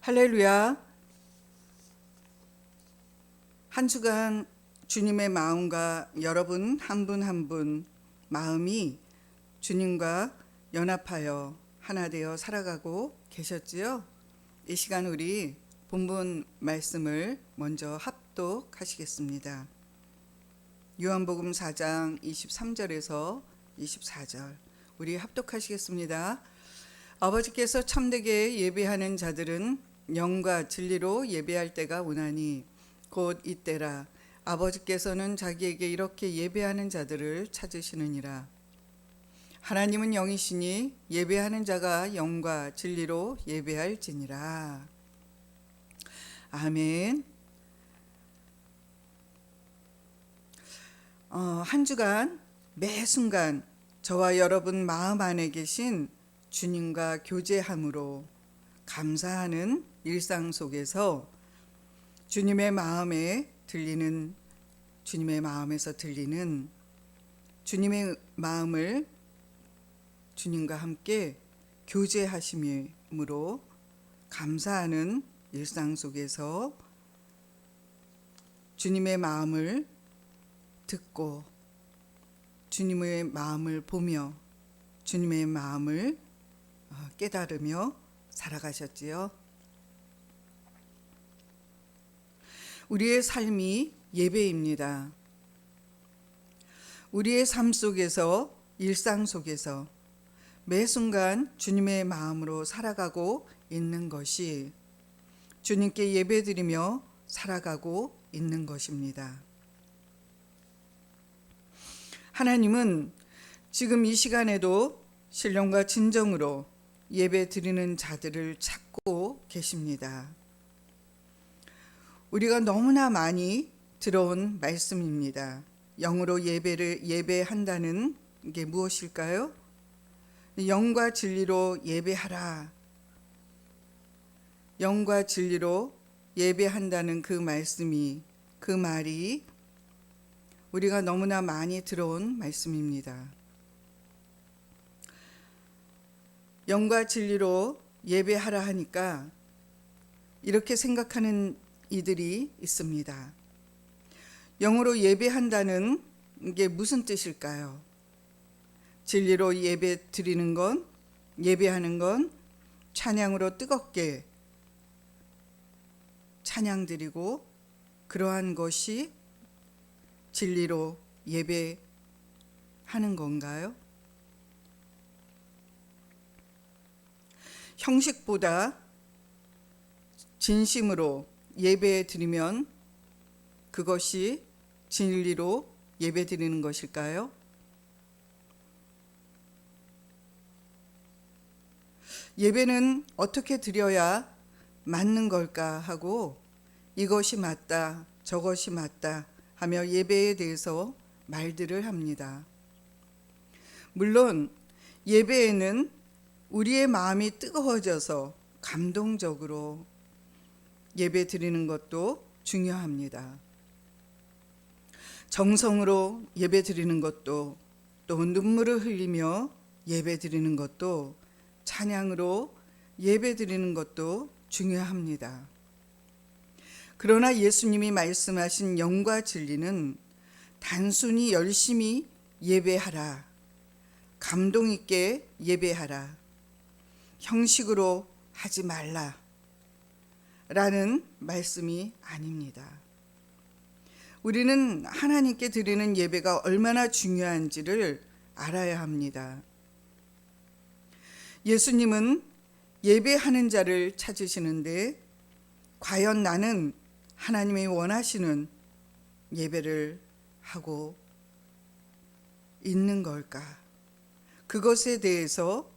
할렐루야. 한 주간 주님의 마음과 여러분 한 분 한 분 마음이 주님과 연합하여 하나 되어 살아가고 계셨지요? 이 시간 우리 본문 말씀을 먼저 합독하시겠습니다. 요한복음 4장 23절에서 24절 우리 합독하시겠습니다. 아버지께서 참되게 예배하는 자들은 영과 진리로 예배할 때가 오나니 곧 이때라. 아버지께서는 자기에게 이렇게 예배하는 자들을 찾으시느니라. 하나님은 영이시니 예배하는 자가 영과 진리로 예배할지니라. 아멘. 한 주간 매 순간 저와 여러분 마음 안에 계신 주님과 교제함으로 감사하는 일상 속에서 주님의 마음에서 들리는 주님의 마음을 주님과 함께 교제하심으로 감사하는 일상 속에서 주님의 마음을 듣고 주님의 마음을 보며 주님의 마음을 깨달으며 살아가셨지요. 우리의 삶이 예배입니다. 우리의 삶 속에서 일상 속에서 매 순간 주님의 마음으로 살아가고 있는 것이 주님께 예배드리며 살아가고 있는 것입니다. 하나님은 지금 이 시간에도 신령과 진정으로 예배 드리는 자들을 찾고 계십니다. 우리가 너무나 많이 들어온 말씀입니다. 영으로 예배한다는 게 무엇일까요? 영과 진리로 예배하라. 영과 진리로 예배한다는 그 말이 우리가 너무나 많이 들어온 말씀입니다. 영과 진리로 예배하라 하니까 이렇게 생각하는 이들이 있습니다. 영으로 예배한다는 게 무슨 뜻일까요? 진리로 예배 드리는 건, 예배하는 건 찬양으로 뜨겁게 찬양 드리고 그러한 것이 진리로 예배하는 건가요? 형식보다 진심으로 예배 드리면 그것이 진리로 예배 드리는 것일까요? 예배는 어떻게 드려야 맞는 걸까 하고 이것이 맞다, 저것이 맞다 하며 예배에 대해서 말들을 합니다. 물론 예배에는 우리의 마음이 뜨거워져서 감동적으로 예배 드리는 것도 중요합니다. 정성으로 예배 드리는 것도 또 눈물을 흘리며 예배 드리는 것도 찬양으로 예배 드리는 것도 중요합니다. 그러나 예수님이 말씀하신 영과 진리는 단순히 열심히 예배하라, 감동 있게 예배하라, 형식으로 하지 말라 라는 말씀이 아닙니다. 우리는 하나님께 드리는 예배가 얼마나 중요한지를 알아야 합니다. 예수님은 예배하는 자를 찾으시는데 과연 나는 하나님이 원하시는 예배를 하고 있는 걸까? 그것에 대해서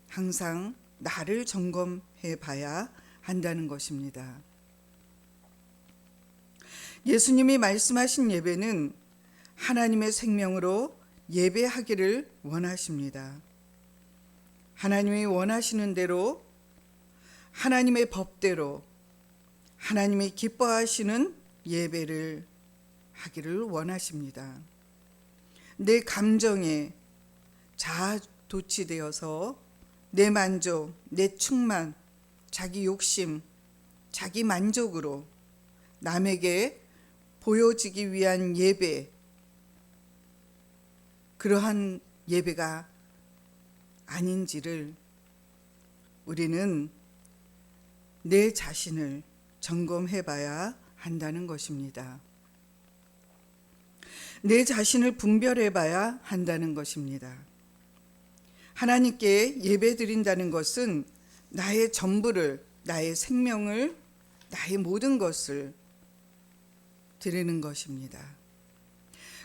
항상 나를 점검해 봐야 한다는 것입니다. 예수님이 말씀하신 예배는 하나님의 생명으로 예배하기를 원하십니다. 하나님이 원하시는 대로 하나님의 법대로 하나님이 기뻐하시는 예배를 하기를 원하십니다. 내 감정에 자아도취되어서 내 만족, 내 충만, 자기 욕심, 자기 만족으로 남에게 보여지기 위한 예배, 그러한 예배가 아닌지를 우리는 내 자신을 점검해 봐야 한다는 것입니다. 내 자신을 분별해 봐야 한다는 것입니다. 하나님께 예배 드린다는 것은 나의 전부를, 나의 생명을, 나의 모든 것을 드리는 것입니다.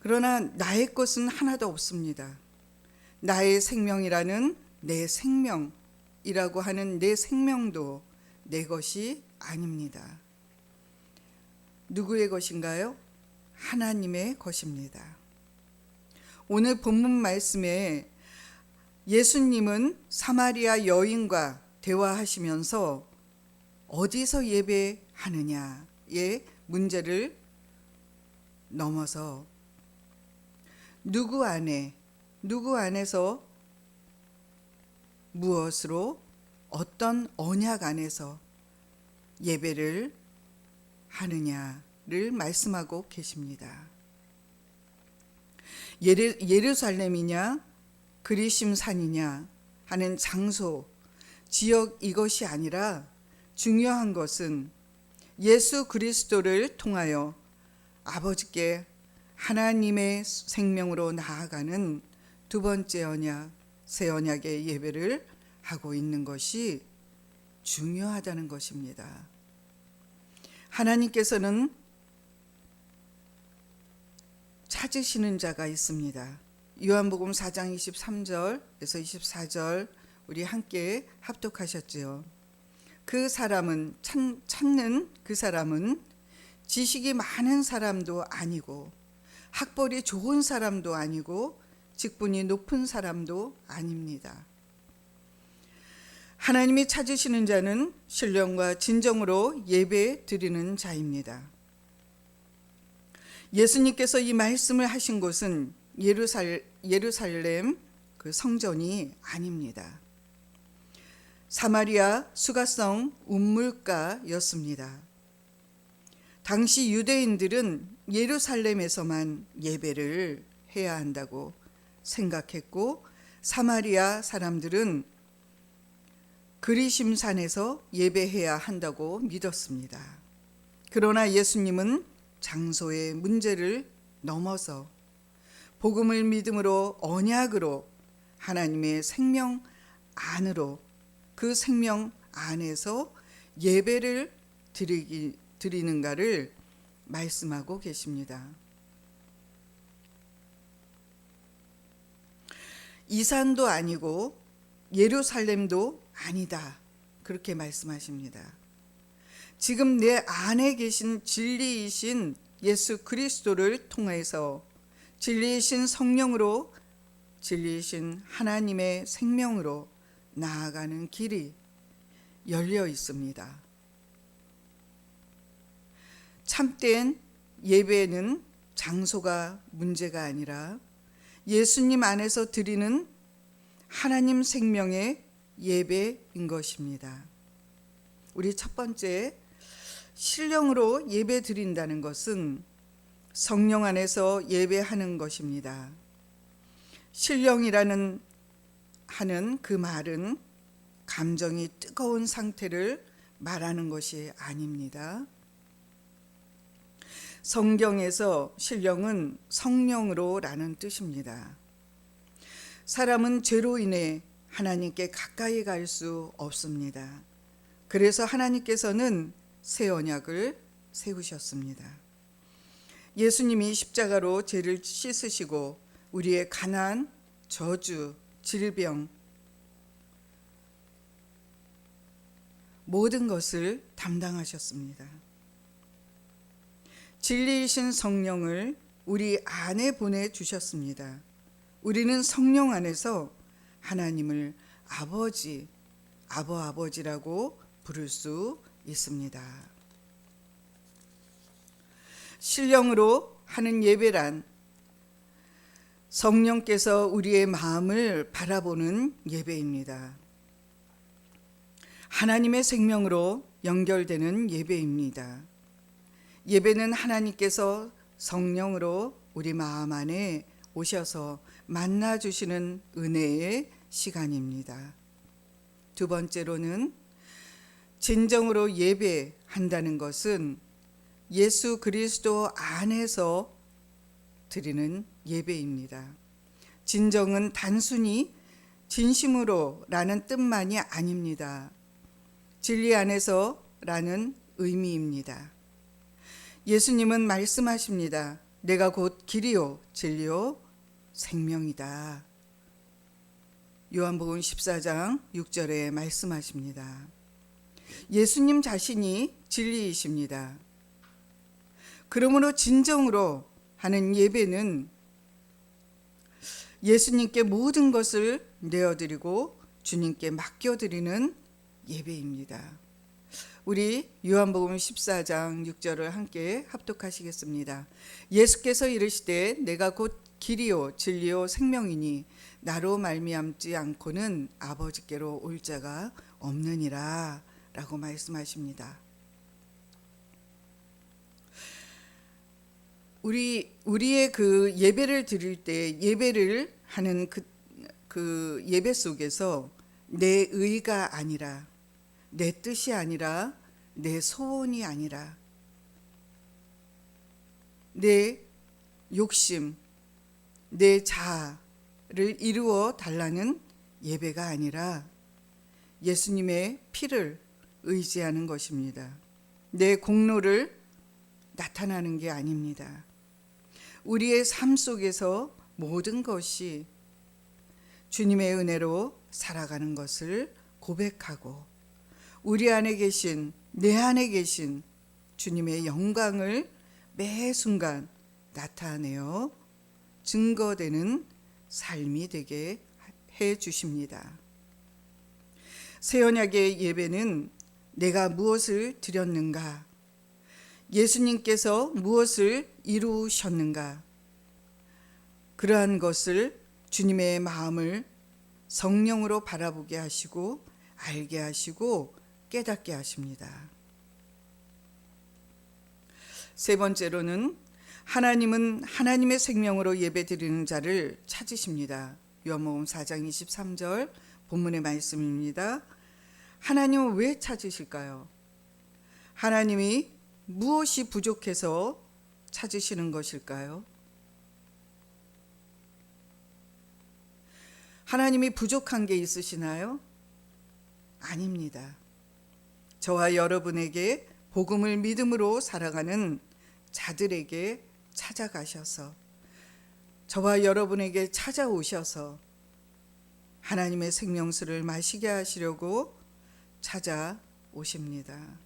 그러나 나의 것은 하나도 없습니다. 나의 생명이라는 내 생명이라고 하는 내 생명도 내 것이 아닙니다. 누구의 것인가요? 하나님의 것입니다. 오늘 본문 말씀에 예수님은 사마리아 여인과 대화하시면서 어디서 예배하느냐의 문제를 넘어서 누구 안에서 무엇으로 어떤 언약 안에서 예배를 하느냐를 말씀하고 계십니다. 예루살렘이냐 그리심산이냐 하는 장소, 지역 이것이 아니라 중요한 것은 예수 그리스도를 통하여 아버지께 하나님의 생명으로 나아가는 두 번째 언약, 새 언약의 예배를 하고 있는 것이 중요하다는 것입니다. 하나님께서는 찾으시는 자가 있습니다. 요한복음 4장 23절에서 24절 우리 함께 합독하셨지요. 그 사람은 찾는 그 사람은 지식이 많은 사람도 아니고 학벌이 좋은 사람도 아니고 직분이 높은 사람도 아닙니다. 하나님이 찾으시는 자는 신령과 진정으로 예배 드리는 자입니다. 예수님께서 이 말씀을 하신 곳은 예루살렘 그 성전이 아닙니다. 사마리아 수가성 우물가였습니다. 당시 유대인들은 예루살렘에서만 예배를 해야 한다고 생각했고 사마리아 사람들은 그리심산에서 예배해야 한다고 믿었습니다. 그러나 예수님은 장소의 문제를 넘어서 복음을 믿음으로 언약으로 하나님의 생명 안으로 그 생명 안에서 예배를 드리는가를 말씀하고 계십니다. 이산도 아니고 예루살렘도 아니다. 그렇게 말씀하십니다. 지금 내 안에 계신 진리이신 예수 그리스도를 통해서 진리이신 성령으로 진리이신 하나님의 생명으로 나아가는 길이 열려 있습니다. 참된 예배는 장소가 문제가 아니라 예수님 안에서 드리는 하나님 생명의 예배인 것입니다. 우리 첫 번째, 신령으로 예배 드린다는 것은 성령 안에서 예배하는 것입니다. 신령이라는 하는 그 말은 감정이 뜨거운 상태를 말하는 것이 아닙니다. 성경에서 신령은 성령으로라는 뜻입니다. 사람은 죄로 인해 하나님께 가까이 갈 수 없습니다. 그래서 하나님께서는 새 언약을 세우셨습니다. 예수님이 십자가로 죄를 씻으시고 우리의 가난, 저주, 질병 모든 것을 담당하셨습니다. 진리이신 성령을 우리 안에 보내주셨습니다. 우리는 성령 안에서 하나님을 아버지, 아버지라고 부를 수 있습니다. 신령으로 하는 예배란 성령께서 우리의 마음을 바라보는 예배입니다. 하나님의 생명으로 연결되는 예배입니다. 예배는 하나님께서 성령으로 우리 마음 안에 오셔서 만나 주시는 은혜의 시간입니다. 두 번째로는 진정으로 예배한다는 것은 예수 그리스도 안에서 드리는 예배입니다. 진정은 단순히 진심으로라는 뜻만이 아닙니다. 진리 안에서라는 의미입니다. 예수님은 말씀하십니다. 내가 곧 길이요 진리요 생명이다. 요한복음 14장 6절에 말씀하십니다. 예수님 자신이 진리이십니다. 그러므로 진정으로 하는 예배는 예수님께 모든 것을 내어드리고 주님께 맡겨드리는 예배입니다. 우리 요한복음 14장 6절을 함께 합독하시겠습니다. 예수께서 이르시되 내가 곧 길이요 진리요 생명이니 나로 말미암지 않고는 아버지께로 올 자가 없느니라 라고 말씀하십니다. 우리의 그 예배를 드릴 때 예배를 하는 그 예배 속에서 내 의가 아니라 내 뜻이 아니라 내 소원이 아니라 내 욕심, 내 자아를 이루어 달라는 예배가 아니라 예수님의 피를 의지하는 것입니다. 내 공로를 나타나는 게 아닙니다. 우리의 삶 속에서 모든 것이 주님의 은혜로 살아가는 것을 고백하고 우리 안에 계신, 내 안에 계신 주님의 영광을 매 순간 나타내어 증거되는 삶이 되게 해 주십니다. 새 언약의 예배는 내가 무엇을 드렸는가, 예수님께서 무엇을 이루셨는가, 그러한 것을 주님의 마음을 성령으로 바라보게 하시고 알게 하시고 깨닫게 하십니다. 세 번째로는 하나님은 하나님의 생명으로 예배드리는 자를 찾으십니다. 요한복음 4장 23절 본문의 말씀입니다. 하나님은 왜 찾으실까요? 하나님이 무엇이 부족해서 찾으시는 것일까요? 하나님이 부족한 게 있으시나요? 아닙니다. 저와 여러분에게 복음을 믿음으로 살아가는 자들에게 찾아가셔서 저와 여러분에게 찾아오셔서 하나님의 생명수를 마시게 하시려고 찾아오십니다.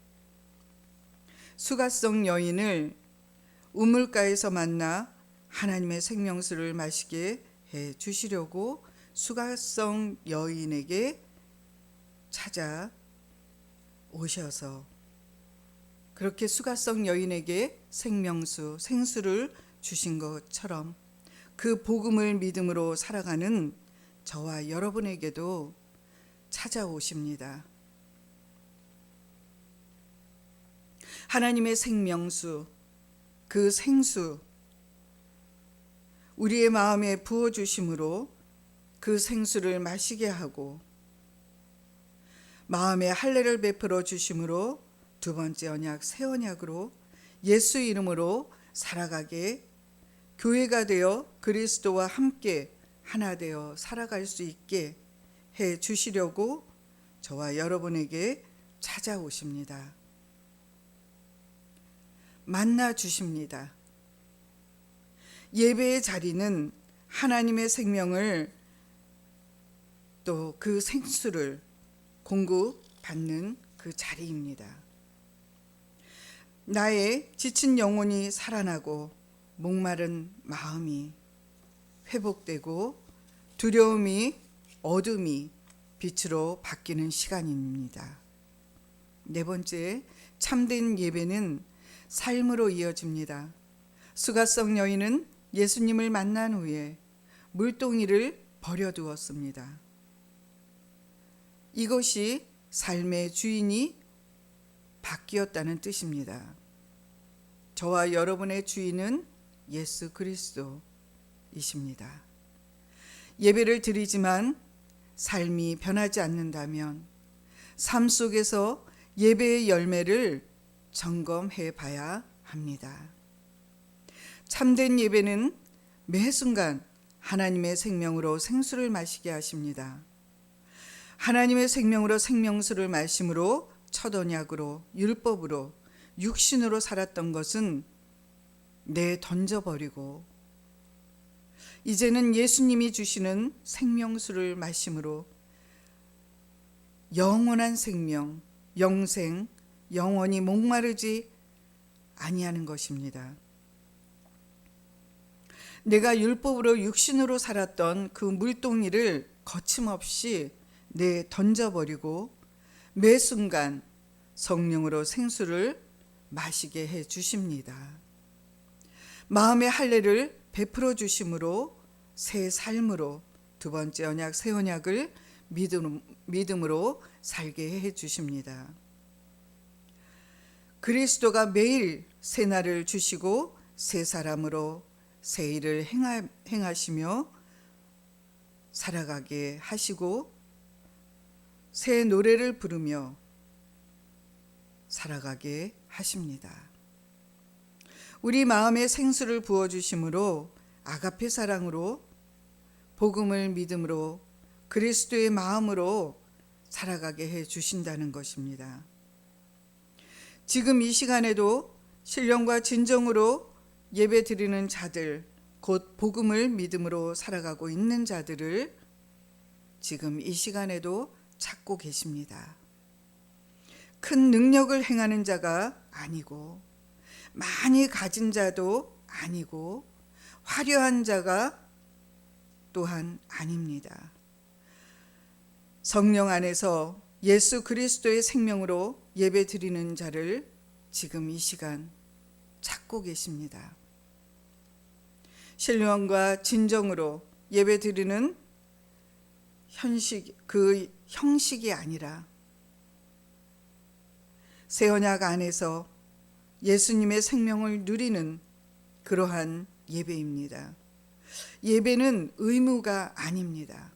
수가성 여인을 우물가에서 만나 하나님의 생명수를 마시게 해 주시려고 수가성 여인에게 찾아오셔서 그렇게 수가성 여인에게 생명수, 생수를 주신 것처럼 그 복음을 믿음으로 살아가는 저와 여러분에게도 찾아오십니다. 하나님의 생명수, 그 생수, 우리의 마음에 부어주심으로 그 생수를 마시게 하고 마음에 할례를 베풀어 주심으로 두 번째 언약, 새 언약으로 예수 이름으로 살아가게 교회가 되어 그리스도와 함께 하나 되어 살아갈 수 있게 해 주시려고 저와 여러분에게 찾아오십니다. 만나 주십니다. 예배의 자리는 하나님의 생명을 또 그 생수를 공급받는 그 자리입니다. 나의 지친 영혼이 살아나고 목마른 마음이 회복되고 두려움이 어둠이 빛으로 바뀌는 시간입니다. 네 번째, 참된 예배는 삶으로 이어집니다. 수가성 여인은 예수님을 만난 후에 물동이를 버려두었습니다. 이것이 삶의 주인이 바뀌었다는 뜻입니다. 저와 여러분의 주인은 예수 그리스도이십니다. 예배를 드리지만 삶이 변하지 않는다면 삶 속에서 예배의 열매를 점검해 봐야 합니다. 참된 예배는 매 순간 하나님의 생명으로 생수를 마시게 하십니다. 하나님의 생명으로 생명수를 마심으로 첫 언약으로 율법으로 육신으로 살았던 것은 던져버리고 이제는 예수님이 주시는 생명수를 마심으로 영원한 생명, 영생, 영원히 목마르지 아니하는 것입니다. 내가 율법으로 육신으로 살았던 그 물동이를 거침없이 던져버리고 매 순간 성령으로 생수를 마시게 해 주십니다. 마음의 할례를 베풀어 주심으로 새 삶으로 두 번째 언약 새 언약을 믿음으로 살게 해 주십니다. 그리스도가 매일 새 날을 주시고 새 사람으로 새 일을 행하시며 살아가게 하시고 새 노래를 부르며 살아가게 하십니다. 우리 마음에 생수를 부어주심으로 아가페 사랑으로 복음을 믿음으로 그리스도의 마음으로 살아가게 해 주신다는 것입니다. 지금 이 시간에도 신령과 진정으로 예배 드리는 자들, 곧 복음을 믿음으로 살아가고 있는 자들을 지금 이 시간에도 찾고 계십니다. 큰 능력을 행하는 자가 아니고 많이 가진 자도 아니고 화려한 자가 또한 아닙니다. 성령 안에서 예수 그리스도의 생명으로 예배 드리는 자를 지금 이 시간 찾고 계십니다. 신령과 진정으로 예배 드리는 그 형식이 아니라 새 언약 안에서 예수님의 생명을 누리는 그러한 예배입니다. 예배는 의무가 아닙니다.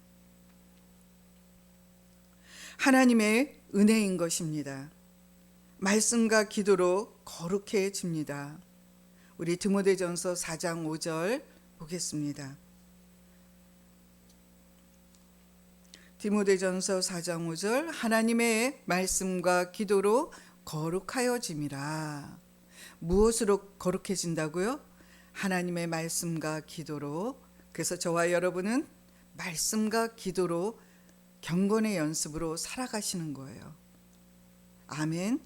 하나님의 은혜인 것입니다. 말씀과 기도로 거룩해집니다. 우리 디모데전서 4장 5절 보겠습니다. 디모데전서 4장 5절 하나님의 말씀과 기도로 거룩하여짐이라. 무엇으로 거룩해진다고요? 하나님의 말씀과 기도로. 그래서 저와 여러분은 말씀과 기도로 경건의 연습으로 살아가시는 거예요. 아멘.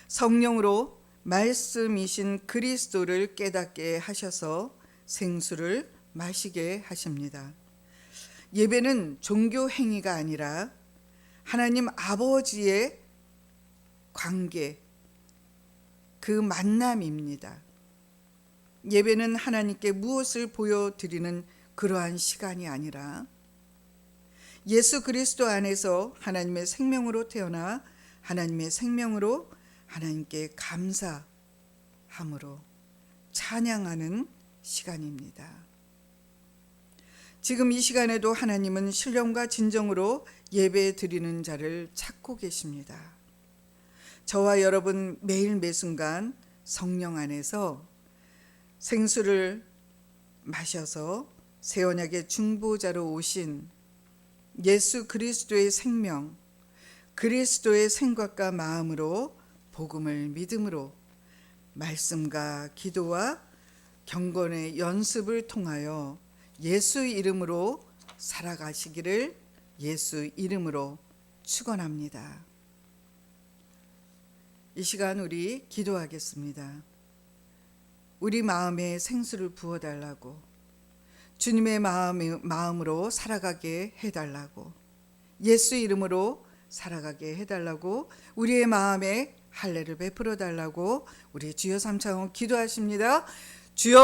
성령으로 말씀이신 그리스도를 깨닫게 하셔서 생수를 마시게 하십니다. 예배는 종교 행위가 아니라 하나님 아버지의 관계, 그 만남입니다. 예배는 하나님께 무엇을 보여드리는 그러한 시간이 아니라 예수 그리스도 안에서 하나님의 생명으로 태어나 하나님의 생명으로 하나님께 감사함으로 찬양하는 시간입니다. 지금 이 시간에도 하나님은 신령과 진정으로 예배 드리는 자를 찾고 계십니다. 저와 여러분 매일 매순간 성령 안에서 생수를 마셔서 새 언약의 중보자로 오신 예수 그리스도의 생명, 그리스도의 생각과 마음으로 복음을 믿음으로 말씀과 기도와 경건의 연습을 통하여 예수 이름으로 살아가시기를 예수 이름으로 축원합니다. 이 시간 우리 기도하겠습니다. 우리 마음에 생수를 부어달라고, 주님의 마음으로 살아가게 해달라고, 예수 이름으로 살아가게 해달라고, 우리의 마음에 할례를 베풀어 달라고 우리 주여 삼창원 기도하십니다. 주여